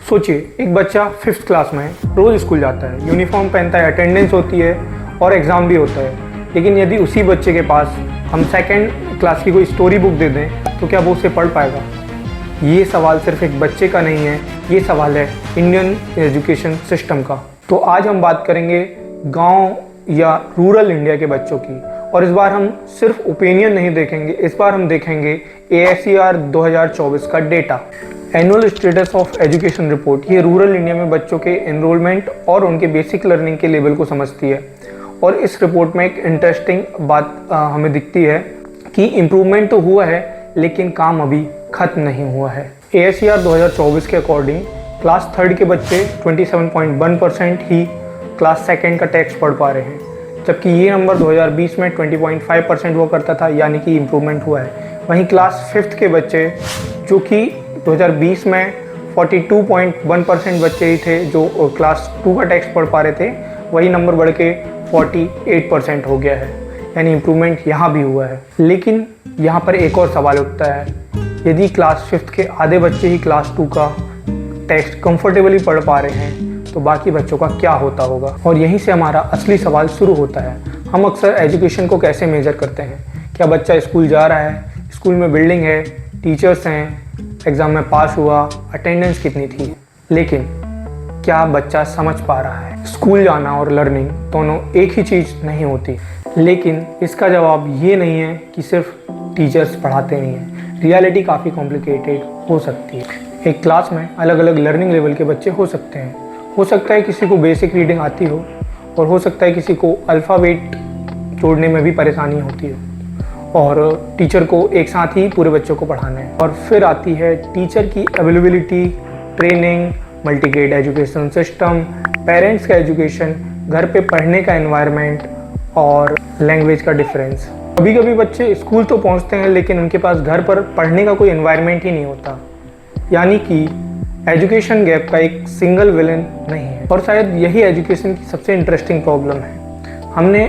सोचिए, एक बच्चा 5th क्लास में रोज़ स्कूल जाता है, यूनिफॉर्म पहनता है, अटेंडेंस होती है और एग्ज़ाम भी होता है। लेकिन यदि उसी बच्चे के पास हम 2nd क्लास की कोई स्टोरी बुक दे दें तो क्या वो उसे पढ़ पाएगा? ये सवाल सिर्फ एक बच्चे का नहीं है, ये सवाल है इंडियन एजुकेशन सिस्टम का। तो आज हम बात करेंगे गांव या रूरल इंडिया के बच्चों की, और इस बार हम सिर्फ ओपिनियन नहीं देखेंगे, इस बार हम देखेंगे ASER 2024 का data, annual status of education report. ये रूरल इंडिया में बच्चों के एनरोलमेंट और उनके बेसिक लर्निंग के लेवल को समझती है। और इस रिपोर्ट में एक इंटरेस्टिंग बात हमें दिखती है कि इम्प्रूवमेंट तो हुआ है लेकिन काम अभी खत्म नहीं हुआ है। ASER 2024 के अकॉर्डिंग क्लास 3rd के बच्चे 27.1% ही क्लास 2nd का टेक्स्ट पढ़ पा रहे हैं, जबकि ये नंबर 2020 में 20.5% हुआ करता था, यानी कि इम्प्रूवमेंट हुआ है। वहीं क्लास 5th के बच्चे, जो कि 2020 में 42.1% बच्चे ही थे जो क्लास 2 का टेक्स्ट पढ़ पा रहे थे, वही नंबर बढ़ के 48% हो गया है, यानी इम्प्रूवमेंट यहाँ भी हुआ है। लेकिन यहाँ पर एक और सवाल उठता है, यदि क्लास 5th के आधे बच्चे ही क्लास 2 का टेक्स्ट कंफर्टेबली पढ़ पा रहे हैं तो बाकी बच्चों का क्या होता होगा? और यहीं से हमारा असली सवाल शुरू होता है। हम अक्सर एजुकेशन को कैसे मेजर करते हैं? क्या बच्चा स्कूल जा रहा है, स्कूल में बिल्डिंग है, टीचर्स हैं, एग्ज़ाम में पास हुआ, अटेंडेंस कितनी थी? लेकिन क्या बच्चा समझ पा रहा है? स्कूल जाना और लर्निंग दोनों एक ही चीज़ नहीं होती। लेकिन इसका जवाब ये नहीं है कि सिर्फ टीचर्स पढ़ाते नहीं हैं। रियलिटी काफ़ी कॉम्प्लिकेटेड हो सकती है। एक क्लास में अलग अलग लर्निंग लेवल के बच्चे हो सकते हैं। हो सकता है किसी को बेसिक रीडिंग आती हो, और हो सकता है किसी को अल्फ़ाबेट जोड़ने में भी परेशानी होती हो, और टीचर को एक साथ ही पूरे बच्चों को पढ़ाना है। और फिर आती है टीचर की availability, training, multigrade education system, parents का एजुकेशन, घर पे पढ़ने का एनवायरनमेंट और लैंग्वेज का डिफरेंस। कभी कभी बच्चे स्कूल तो पहुंचते हैं लेकिन उनके पास घर पर पढ़ने का कोई एनवायरनमेंट ही नहीं होता, यानी कि एजुकेशन गैप का एक सिंगल विलन नहीं है। और शायद यही एजुकेशन की सबसे इंटरेस्टिंग प्रॉब्लम है। हमने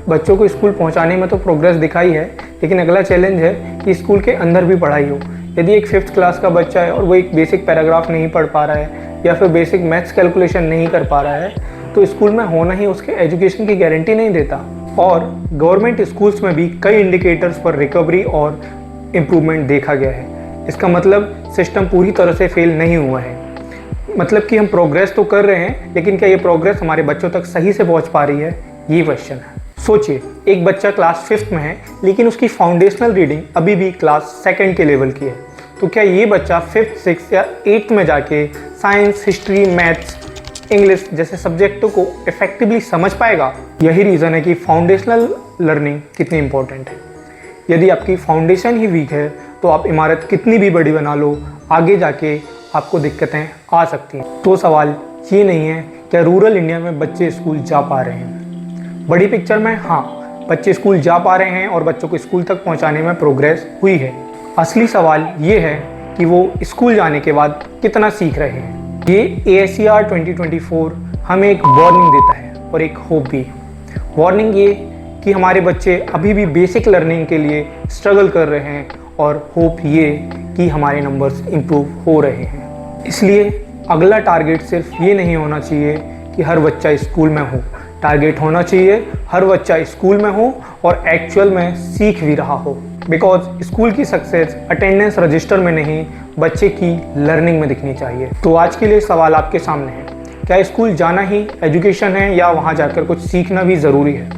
बच्चों को स्कूल पहुंचाने में तो प्रोग्रेस दिखाई है, लेकिन अगला चैलेंज है कि स्कूल के अंदर भी पढ़ाई हो। यदि एक 5th क्लास का बच्चा है और वो एक बेसिक पैराग्राफ नहीं पढ़ पा रहा है या फिर बेसिक मैथ्स कैलकुलेशन नहीं कर पा रहा है, तो स्कूल में होना ही उसके एजुकेशन की गारंटी नहीं देता। और गवर्नमेंट स्कूल्स में भी कई इंडिकेटर्स पर रिकवरी और इम्प्रूवमेंट देखा गया है। इसका मतलब सिस्टम पूरी तरह से फेल नहीं हुआ है। मतलब कि हम प्रोग्रेस तो कर रहे हैं, लेकिन क्या ये प्रोग्रेस हमारे बच्चों तक सही से पहुंच पा रही है? ये क्वेश्चन है। सोचिए, एक बच्चा क्लास 5th में है लेकिन उसकी फाउंडेशनल रीडिंग अभी भी क्लास 2nd के लेवल की है, तो क्या ये बच्चा 5th, 6th या 8th में जाके साइंस, हिस्ट्री, मैथ्स, इंग्लिश जैसे सब्जेक्टों को इफेक्टिवली समझ पाएगा? यही रीज़न है कि फाउंडेशनल लर्निंग कितनी इंपॉर्टेंट है। यदि आपकी फाउंडेशन ही वीक है तो आप इमारत कितनी भी बड़ी बना लो, आगे जाके आपको दिक्कतें आ सकती हैं। तो सवाल ये नहीं है क्या रूरल इंडिया में बच्चे स्कूल जा पा रहे हैं। बड़ी पिक्चर में हाँ, बच्चे स्कूल जा पा रहे हैं और बच्चों को स्कूल तक पहुंचाने में प्रोग्रेस हुई है। असली सवाल ये है कि वो स्कूल जाने के बाद कितना सीख रहे हैं। ये ASER 2024 हमें एक वार्निंग देता है और एक होप भी। वार्निंग ये कि हमारे बच्चे अभी भी बेसिक लर्निंग के लिए स्ट्रगल कर रहे हैं, और होप ये कि हमारे नंबर्स इम्प्रूव हो रहे हैं। इसलिए अगला टारगेट सिर्फ ये नहीं होना चाहिए कि हर बच्चा स्कूल में हो। टारगेट होना चाहिए हर बच्चा स्कूल में हो और एक्चुअल में सीख भी रहा हो। बिकॉज स्कूल की सक्सेस अटेंडेंस रजिस्टर में नहीं, बच्चे की लर्निंग में दिखनी चाहिए। तो आज के लिए सवाल आपके सामने है, क्या स्कूल जाना ही एजुकेशन है या वहाँ जाकर कुछ सीखना भी ज़रूरी है?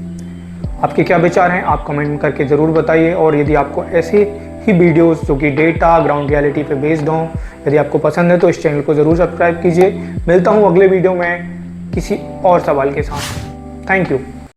आपके क्या विचार हैं आप कमेंट करके ज़रूर बताइए। और यदि आपको ऐसे ही वीडियोस जो कि डेटा, ग्राउंड रियलिटी पे बेस्ड हों, यदि आपको पसंद है तो इस चैनल को ज़रूर सब्सक्राइब कीजिए। मिलता हूँ अगले वीडियो में किसी और सवाल के साथ। Thank you.